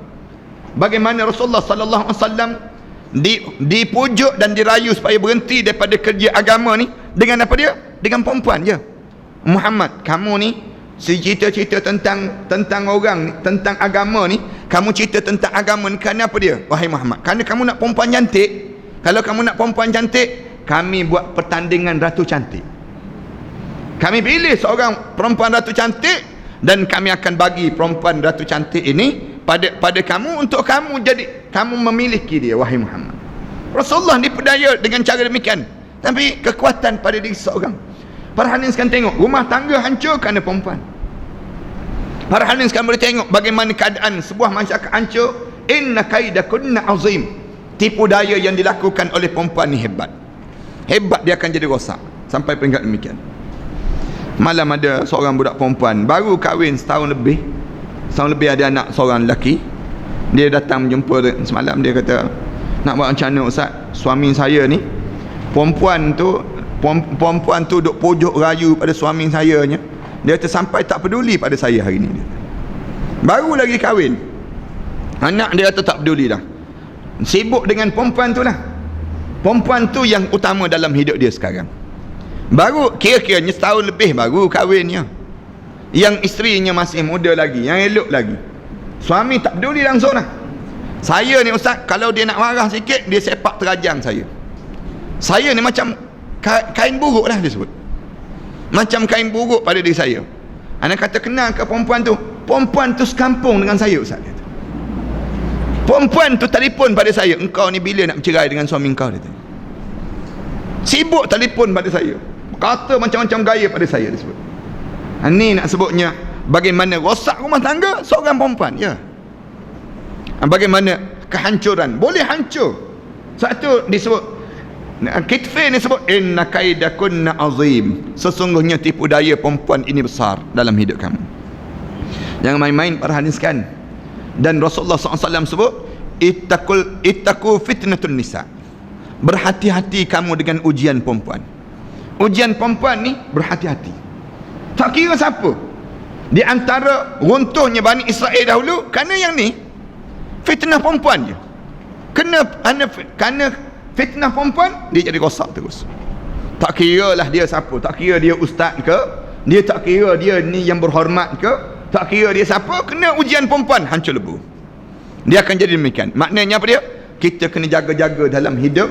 Bagaimana Rasulullah sallallahu alaihi wasallam dipujuk dan dirayu supaya berhenti daripada kerja agama ni dengan apa dia? Dengan perempuan je. Muhammad, kamu ni cerita-cerita tentang orang ni, tentang agama ni, kamu cerita tentang agama ni kerana apa dia? Wahai Muhammad, kerana kamu nak perempuan cantik. Kalau kamu nak perempuan cantik, kami buat pertandingan ratu cantik. Kami pilih seorang perempuan ratu cantik dan kami akan bagi perempuan ratu cantik ini pada kamu, untuk kamu jadi, kamu memiliki dia, wahai Muhammad. Rasulullah diperdaya dengan cara demikian, tapi kekuatan pada diri seorang. Para hadirin sekalian tengok, rumah tangga hancur kerana perempuan. Para hadirin sekalian boleh tengok bagaimana keadaan sebuah masyarakat hancur. Inna kaidakunna azim, tipu daya yang dilakukan oleh perempuan ni hebat, dia akan jadi rosak sampai peringkat demikian. Malam ada seorang budak perempuan baru kahwin setahun lebih ada anak seorang lelaki. Dia datang menjumpa semalam, dia kata, nak buat macam mana ustaz, suami saya ni, perempuan tu duk pujuk rayu pada suami saya nya, dia kata sampai tak peduli pada saya hari ni. Baru lagi kahwin, anak dia kata tak peduli dah, sibuk dengan perempuan tu lah. Perempuan tu yang utama dalam hidup dia sekarang. Baru kira-kiranya setahun lebih baru kahwinnya, yang isterinya masih muda lagi, yang elok lagi. Suami tak peduli langsung lah. Saya ni ustaz, kalau dia nak marah sikit, dia sepak terajang saya ni macam kain buruk lah dia sebut, macam kain buruk pada diri saya. Anak kata, kenal ke perempuan tu sekampung dengan saya ustaz. Perempuan tu telefon pada saya, engkau ni bila nak bercerai dengan suami engkau, dia tanya. Sibuk telefon pada saya, kata macam-macam gaya pada saya disebut. Ni nak sebutnya bagaimana rosak rumah tangga seorang perempuan, ya. Bagaimana kehancuran, boleh hancur. Satu disebut, Kitfir ni sebut inna kaidakunna azim, sesungguhnya tipu daya perempuan ini besar dalam hidup kamu. Jangan main-main para hadirin. Dan Rasulullah SAW sebut ittaqu fitnatun nisa, berhati-hati kamu dengan ujian perempuan. Ujian perempuan ni berhati-hati, tak kira siapa. Di antara runtuhnya Bani Israel dahulu kerana yang ni, fitnah perempuan je. Kerana fitnah perempuan, dia jadi rosak terus. Tak kira lah dia siapa, tak kira dia ustaz ke, dia tak kira dia ni yang berhormat ke, tak kira dia siapa, kena ujian perempuan, hancur lebu. Dia akan jadi demikian. Maknanya apa dia? Kita kena jaga-jaga dalam hidup.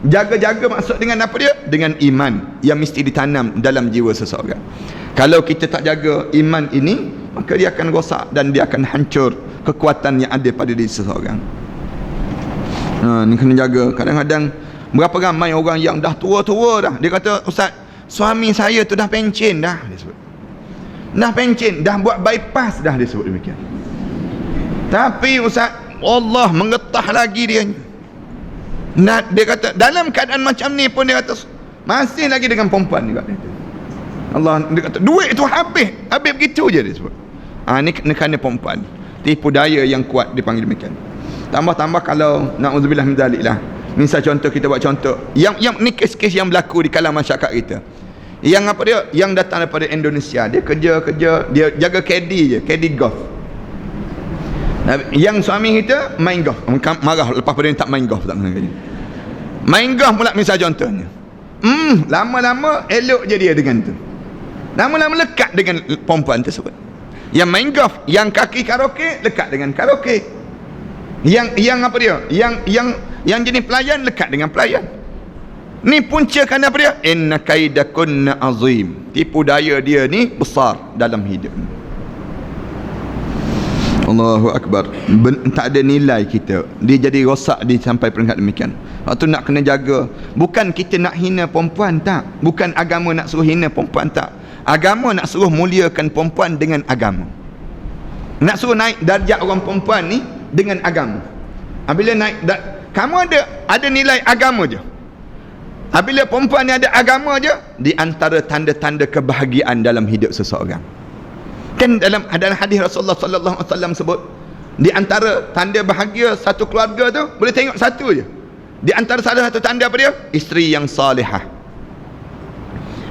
Jaga-jaga maksud dengan apa dia? Dengan iman yang mesti ditanam dalam jiwa seseorang. Kalau kita tak jaga iman ini, maka dia akan rosak dan dia akan hancur kekuatan yang ada pada diri seseorang. Ni kena jaga. Kadang-kadang berapa ramai orang yang dah tua-tua dah, dia kata, Ustaz, suami saya tu dah pencen dah, dia sebut. Dah pencen, dah buat bypass dah, dia sebut demikian. Tapi Ustaz, Allah mengetah lagi dia. Nah, dia kata dalam keadaan macam ni pun dia kata masih lagi dengan perempuan juga. Allah, dia kata duit tu habis begitu je, dia sebut. Ni kerana perempuan, tipu daya yang kuat dipanggil demikian. Tambah-tambah kalau na'udzubillah min zalik lah. Misal contoh, kita buat contoh yang ni kes-kes yang berlaku di kalangan masyarakat kita. Yang apa dia? Yang datang daripada Indonesia, dia kerja, dia jaga caddy je, caddy golf. Yang suami kita main golf, marah lepas pada tak main golf, tak kena. Main golf pula misal contohnya. Lama-lama elok je dia dengan tu. Lama-lama lekat dengan perempuan tersebut. Yang main golf, yang kaki karaoke lekat dengan karaoke. Yang apa dia? Yang jenis pelayan lekat dengan pelayan. Ni punca kan apa dia? Inna kaidakunna azim. Tipu daya dia ni besar dalam hidup. Allahu Akbar. Tak ada nilai kita. Dia jadi rosak di sampai peringkat demikian. Waktu nak kena jaga. Bukan kita nak hina perempuan, tak. Bukan agama nak suruh hina perempuan, tak. Agama nak suruh muliakan perempuan dengan agama. Nak suruh naik darjat orang perempuan ni dengan agama. Bila naik kamu ada nilai agama je. Bila perempuan ni ada agama je, di antara tanda-tanda kebahagiaan dalam hidup seseorang. Kan dalam hadis Rasulullah sallallahu alaihi wasallam sebut, di antara tanda bahagia satu keluarga tu, boleh tengok satu je. Di antara salah satu tanda apa dia? Isteri yang salihah.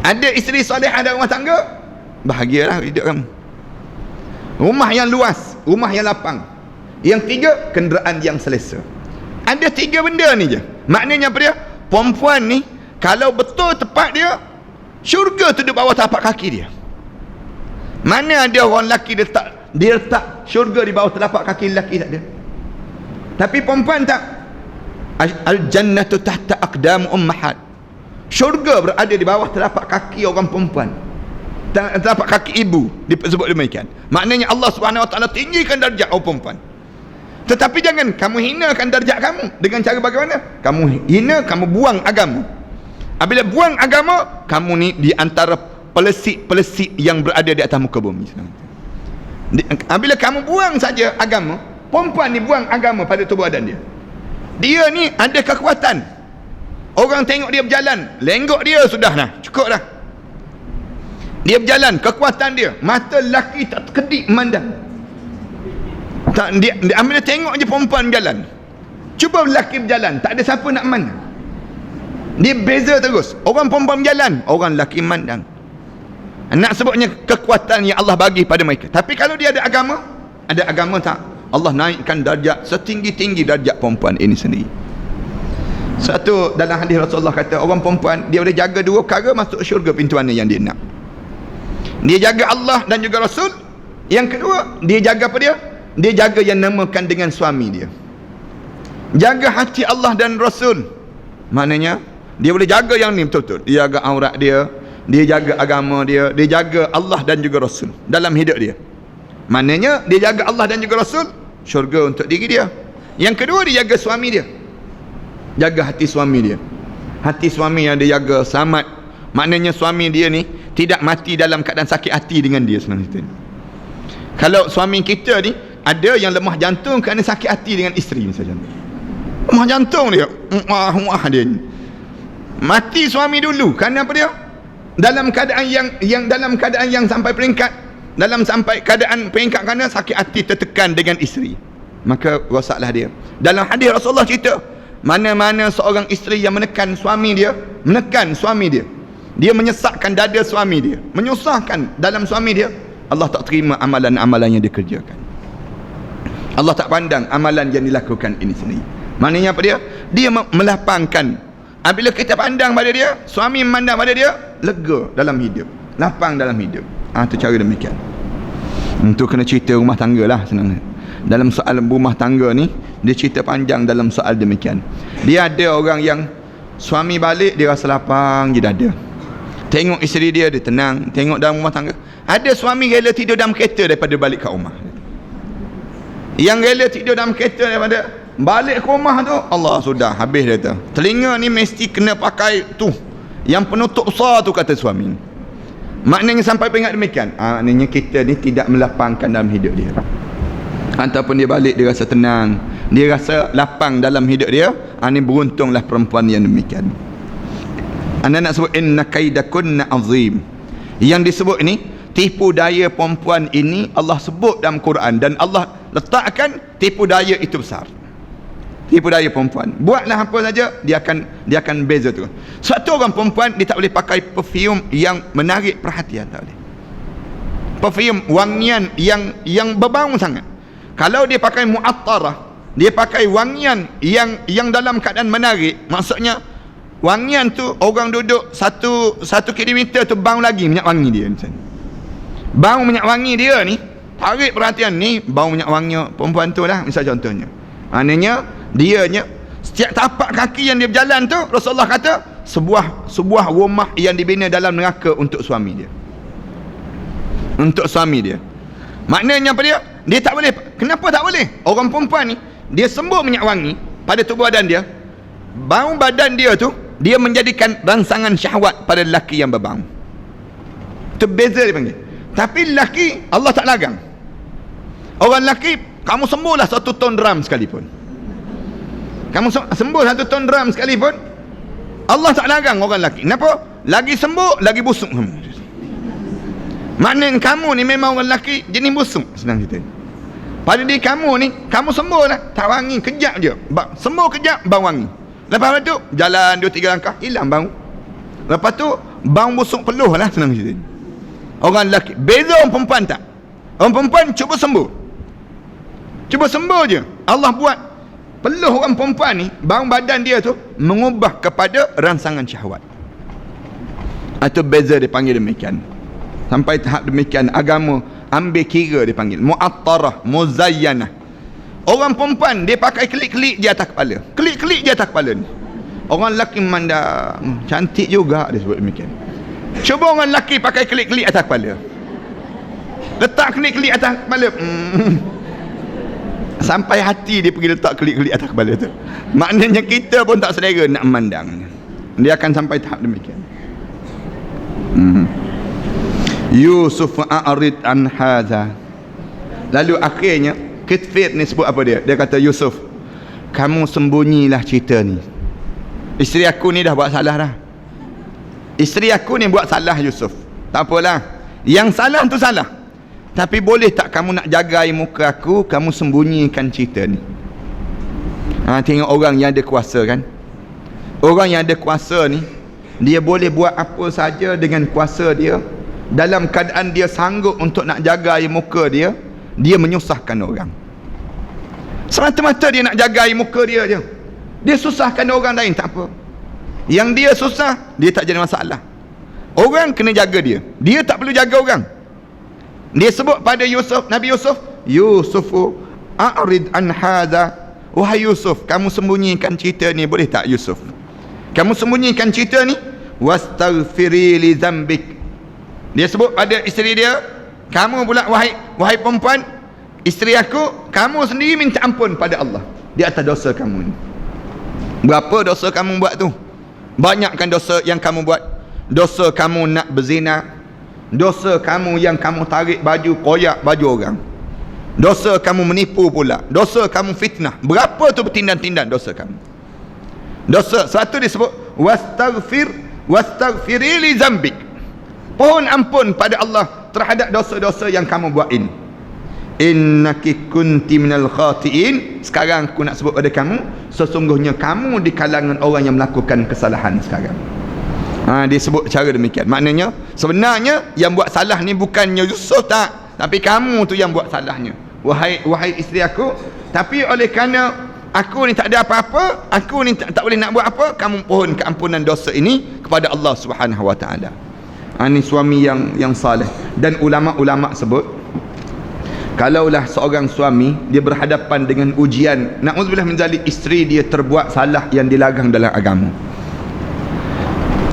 Ada isteri salihah dalam rumah tangga, bahagialah hidup kamu. Rumah yang luas, rumah yang lapang. Yang tiga, kenderaan yang selesa. Ada tiga benda ni je. Maknanya apa dia? Perempuan ni kalau betul tepat dia, syurga tu di bawah tapak kaki dia. Mana ada orang lelaki dia letak syurga di bawah telapak kaki lelaki, tak ada. Tapi perempuan tak. Al-jannatu tahta aqdam ummahat. Syurga berada di bawah telapak kaki orang perempuan. Telapak kaki ibu disebut demikian. Maknanya Allah Subhanahu Wa Taala tinggikan darjat orang perempuan. Tetapi jangan kamu hinakan darjat kamu dengan cara bagaimana? Kamu hina, kamu buang agama. Apabila buang agama, kamu ni di antara pelesik-pelesik yang berada di atas muka bumi. Apabila kamu buang saja agama, perempuan ni buang agama pada tubuh badan dia. Dia ni ada kekuatan. Orang tengok dia berjalan, lenggok dia sudah dah, cukup dah. Dia berjalan, kekuatan dia, mata lelaki tak terkedik memandang. Tak, dia ambil tengok je perempuan berjalan. Cuba lelaki berjalan, tak ada siapa nak memandang. Dia beza terus. Orang perempuan berjalan, orang lelaki memandang. Nak sebutnya kekuatan yang Allah bagi pada mereka. Tapi kalau dia ada agama tak, Allah naikkan darjat setinggi-tinggi darjat perempuan ini sendiri. Satu dalam hadis Rasulullah kata, orang perempuan dia boleh jaga dua perkara masuk syurga pintu mana yang dia nak. Dia jaga Allah dan juga Rasul. Yang kedua, dia jaga apa dia? Dia jaga yang namakan dengan suami dia. Jaga hati Allah dan Rasul. Maknanya dia boleh jaga yang ni betul-betul. Dia jaga aurat dia, dia jaga agama dia, dia jaga Allah dan juga Rasul dalam hidup dia. Maknanya dia jaga Allah dan juga Rasul, syurga untuk diri dia. Yang kedua, dia jaga suami dia, jaga hati suami dia. hati suami yang dia jaga selamat. Maknanya suami dia ni tidak mati dalam keadaan sakit hati dengan dia senang cerita. Kalau suami kita ni ada yang lemah jantung kerana sakit hati dengan isteri misalnya. Lemah jantung dia. Dia ni. Mati suami dulu kerana apa dia? Dalam keadaan yang sampai keadaan peringkat kerana sakit hati tertekan dengan isteri. Maka rosaklah dia. Dalam hadis Rasulullah cerita, mana-mana seorang isteri yang menekan suami dia, dia menyesakkan dada suami dia, menyusahkan dalam suami dia, Allah tak terima amalan-amalan yang dia kerjakan. Allah tak pandang amalan yang dilakukan ini sendiri. Maknanya apa dia? Dia melapangkan. Apabila kita pandang pada dia, suami memandang pada dia, lega dalam hidup, lapang dalam hidup. Itu cara demikian. Untuk kena cerita rumah tangga lah senang. Dalam soal rumah tangga ni, dia cerita panjang dalam soal demikian. Dia ada orang yang suami balik dia rasa lapang je dada. Tengok isteri dia tenang. Tengok dalam rumah tangga. Ada suami rela tidur dalam kereta daripada balik ke rumah. Yang rela tidur dalam kereta daripada balik ke rumah tu, Allah sudah habis dia tu. Telinga ni mesti kena pakai tu yang penutup besar tu, kata suami. Maknanya sampai peringat demikian. Maknanya kita ni tidak melapangkan dalam hidup dia. Ataupun dia balik dia rasa tenang, dia rasa lapang dalam hidup dia. Ini beruntunglah perempuan yang demikian. Anda nak sebut inna kaidakunna azim. Yang disebut ini tipu daya perempuan ini Allah sebut dalam Quran, dan Allah letakkan tipu daya itu besar. Tipu daya perempuan, buatlah apa saja, dia akan beza tu. Satu orang perempuan dia tak boleh pakai perfume yang menarik perhatian, tak boleh. Perfume wangian yang berbau sangat. Kalau dia pakai mu'attarah, dia pakai wangian yang dalam keadaan menarik, maksudnya wangian tu orang duduk satu kilometer tu bau lagi minyak wangi dia misalnya. Bau minyak wangi dia ni tarik perhatian, ni bau minyak wangi perempuan tu lah misal contohnya. Maknanya dianya setiap tapak kaki yang dia berjalan tu, Rasulullah kata sebuah rumah yang dibina dalam neraka untuk suami dia. Untuk suami dia. Maknanya apa dia? Dia tak boleh. Kenapa tak boleh? Orang perempuan ni dia sembuh minyak wangi pada tubuh badan dia. Bau badan dia tu dia menjadikan rangsangan syahwat pada lelaki yang berbau. Itu beza dia panggil. Tapi lelaki Allah tak larang. Orang lelaki, kamu sembuhlah 1 ton drum sekalipun. Kamu sembuh 1 ton drum sekalipun, Allah tak larang orang lelaki. Kenapa? Lagi sembuh, lagi busuk. Maknanya kamu ni memang orang lelaki jenis busuk, senang cerita. Pada diri kamu ni, kamu sembuh lah, tak wangi, kejap je. Sembuh kejap, bau wangi. Lepas tu, jalan 2-3 langkah, hilang bau. Lepas tu, bau busuk peluh lah, senang cerita. Orang lelaki. Beza orang perempuan tak? Orang perempuan cuba sembuh. Cuba sembuh je. Allah buat peluh orang perempuan ni, bau badan dia tu mengubah kepada rangsangan syahwat. Itu beza dia panggil demikian. Sampai tahap demikian agama ambil kira dia panggil mu'attarah, muzayyanah. Orang perempuan dia pakai klik-klik di atas kepala. Klik-klik di atas kepala ni. Orang lelaki memandang cantik juga, dia sebut demikian. Cuba orang lelaki pakai klik-klik atas kepala. Letak klik-klik atas kepala. Sampai hati dia pergi letak klik-klik atas kepala tu. Maknanya kita pun tak selera nak memandang. Dia akan sampai tahap demikian. Yusuf a'rid an hadha. Lalu akhirnya Kitfir ni sebut apa dia? Dia kata, Yusuf, kamu sembunyilah cerita ni. Isteri aku ni dah buat salah dah. Isteri aku ni buat salah, Yusuf. Tak apalah. Yang salah tu salah. Tapi boleh tak kamu nak jaga air muka aku, kamu sembunyikan cerita ni. Tengok orang yang ada kuasa kan. Orang yang ada kuasa ni, dia boleh buat apa saja dengan kuasa dia. Dalam keadaan dia sanggup untuk nak jaga air muka dia, dia menyusahkan orang. Semata-mata dia nak jaga air muka dia je. Dia susahkan orang lain, tak apa. Yang dia susah, dia tak jadi masalah. Orang kena jaga dia. Dia tak perlu jaga orang. Dia sebut pada Yusuf, Nabi Yusuf, Yusufu a'rid an hadha. Wahai Yusuf, kamu sembunyikan cerita ni, boleh tak Yusuf? Kamu sembunyikan cerita ni, wastaghfiri li dzambik. Dia sebut pada isteri dia, kamu pula wahai perempuan, isteri aku, kamu sendiri minta ampun pada Allah di atas dosa kamu ni. Berapa dosa kamu buat tu? Banyakkan dosa yang kamu buat. Dosa kamu nak berzina, dosa kamu yang kamu tarik baju, koyak baju orang, dosa kamu menipu pula, dosa kamu fitnah. Berapa tu bertindan-tindan dosa kamu. Dosa satu disebut wastaghfiri li zambik. Pohon ampun pada Allah terhadap dosa-dosa yang kamu buat ini. Innaki kunti minal khati'in. Sekarang aku nak sebut pada kamu, sesungguhnya kamu di kalangan orang yang melakukan kesalahan sekarang. Dia sebut cara demikian. Maknanya sebenarnya yang buat salah ni bukannya Yusuf tak, tapi kamu tu yang buat salahnya. Wahai isteri aku, tapi oleh kerana aku ni tak ada apa-apa, aku ni tak boleh nak buat apa, kamu pohon keampunan dosa ini kepada Allah Subhanahu wa taala. Ini suami yang saleh. Dan ulama-ulama sebut, kalaulah seorang suami dia berhadapan dengan ujian, na'udzubillah min zalik, isteri dia terbuat salah yang dilarang dalam agama,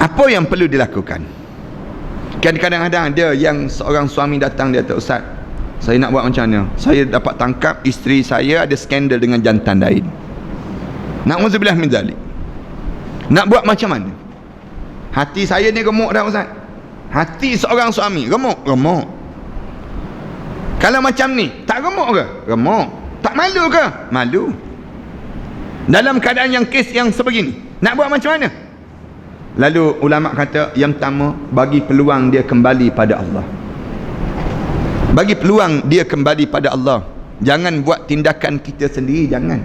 apa yang perlu dilakukan? Kan kadang-kadang ada yang seorang suami datang, dia kata, Ustaz, saya nak buat macam mana? Saya dapat tangkap isteri saya ada skandal dengan jantan lain. Na'udzubillah min zalik. Nak buat macam mana? Hati saya ni gemuk dah, Ustaz. Hati seorang suami gemuk. Kalau macam ni, tak gemuk ke? Gemuk. Tak malu ke? Malu. Dalam keadaan yang kes yang sebegini, nak buat macam mana? Lalu ulama kata, yang pertama, bagi peluang dia kembali pada Allah. Bagi peluang dia kembali pada Allah. Jangan buat tindakan kita sendiri, jangan.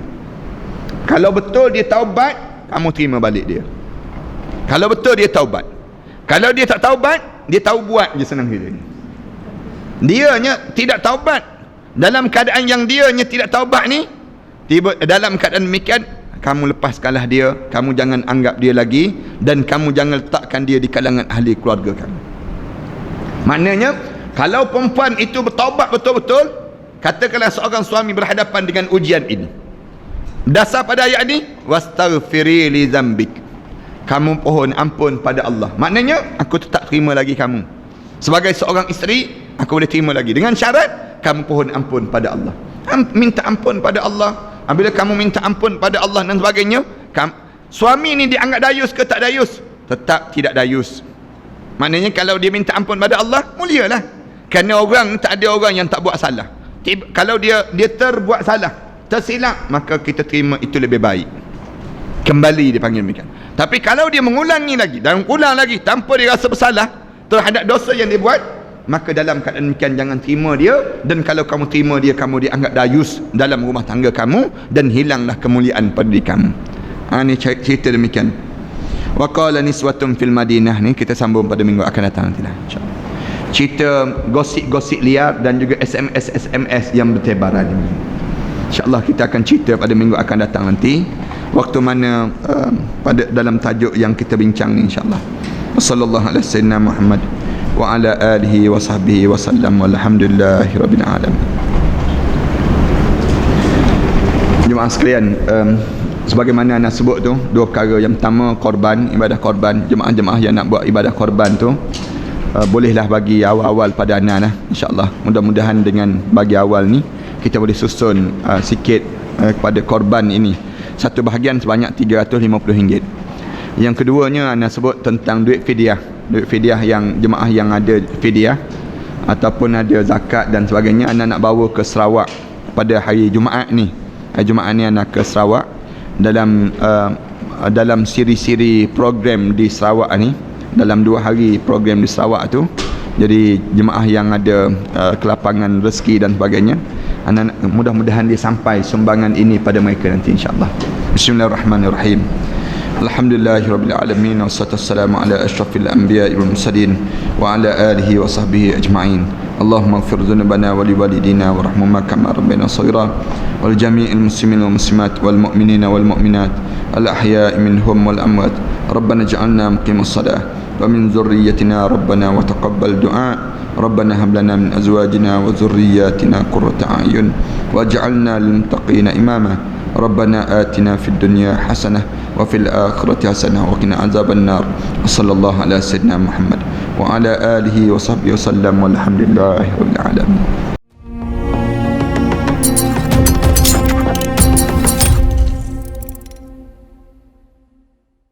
Kalau betul dia taubat, kamu terima balik dia. Kalau betul dia taubat. Kalau dia tak taubat, dia tahu buat je, senang dia. Dianya tidak taubat. Dalam keadaan yang dianya tidak taubat ni, dalam keadaan demikian, kamu lepaskanlah dia, kamu jangan anggap dia lagi, dan kamu jangan letakkan dia di kalangan ahli keluarga kamu. Maknanya, kalau perempuan itu bertaubat betul-betul, katakanlah seorang suami berhadapan dengan ujian ini, dasar pada ayat ini, wastaghfiri li zambik, kamu pohon ampun pada Allah. Maknanya, aku tetap terima lagi kamu sebagai seorang isteri, aku boleh terima lagi, dengan syarat kamu pohon ampun pada Allah. Minta ampun pada Allah. Bila kamu minta ampun pada Allah dan sebagainya, suami ni dianggap dayus ke tak dayus? Tetap tidak dayus. Maknanya kalau dia minta ampun pada Allah, mulialah. Kerana orang, tak ada orang yang tak buat salah. Kalau dia terbuat salah, tersilap, maka kita terima itu lebih baik. Kembali dipanggil demikian. Tapi kalau dia mengulangi lagi dan ulang lagi tanpa dia rasa bersalah terhadap dosa yang dia buat, maka dalam keadaan demikian jangan terima dia. Dan kalau kamu terima dia, kamu dianggap dayus dalam rumah tangga kamu, dan hilanglah kemuliaan pada diri kamu. Ini cerita demikian. Wa qala niswatun fil Madinah, ni kita sambung pada minggu akan datang nanti lah, insya-Allah. Cerita gosip-gosip liar dan juga SMS yang bertebaran ini, insya-Allah kita akan cerita pada minggu akan datang nanti, waktu mana pada dalam tajuk yang kita bincang ni, insya-Allah. Wassallallahu ala sayyidina Muhammad wa ala alihi wa sahbihi wa sallam, walhamdulillahi rabbil alamin. Jemaah sekalian, sebagaimana anda sebut tu, dua perkara. Yang pertama, korban, ibadah korban. Jemaah-jemaah yang nak buat ibadah korban tu, bolehlah bagi awal-awal pada anda lah, insya-Allah. Mudah-mudahan dengan bagi awal ni kita boleh susun sikit kepada korban ini. Satu bahagian sebanyak RM350. Yang keduanya, anda sebut tentang duit fidyah. Duit fidyah yang jemaah yang ada fidyah ataupun ada zakat dan sebagainya, anda nak bawa ke Sarawak pada hari Jumaat ni. Hari Jumaat ni anda ke Sarawak dalam siri-siri program di Sarawak ni, dalam 2 hari program di Sarawak tu. Jadi jemaah yang ada kelapangan rezeki dan sebagainya, anda mudah-mudahan dia sampai sumbangan ini pada mereka nanti, insya-Allah. Bismillahirrahmanirrahim. Alhamdulillahirabbil alamin, wassalatu wassalamu ala asyrafil anbiya'i wal mursalin wa ala alihi wa sahbihi ajma'in. Allahumma ighfir dzunubana wa liwalidina warhamhuma kama rabbayana shaghira wal jami'il muslimin wal muslimat wal mu'minina wal mu'minat al ahya'i minhum wal amwat. Rabbana ij'alna muqimas shalah wa min dzurriyyatina rabbana wa taqabbal du'a. Rabbana hab lana min azwajina wa dzurriyyatina qurrata a'yun waj'alna lil muttaqina imama. ربنا آتنا في الدنيا حسنة وفي الآخرة حسنة وقنا عذاب النار. وصلى الله على سيدنا محمد وعلى آله وصحبه وسلم والحمد لله رب العالمين.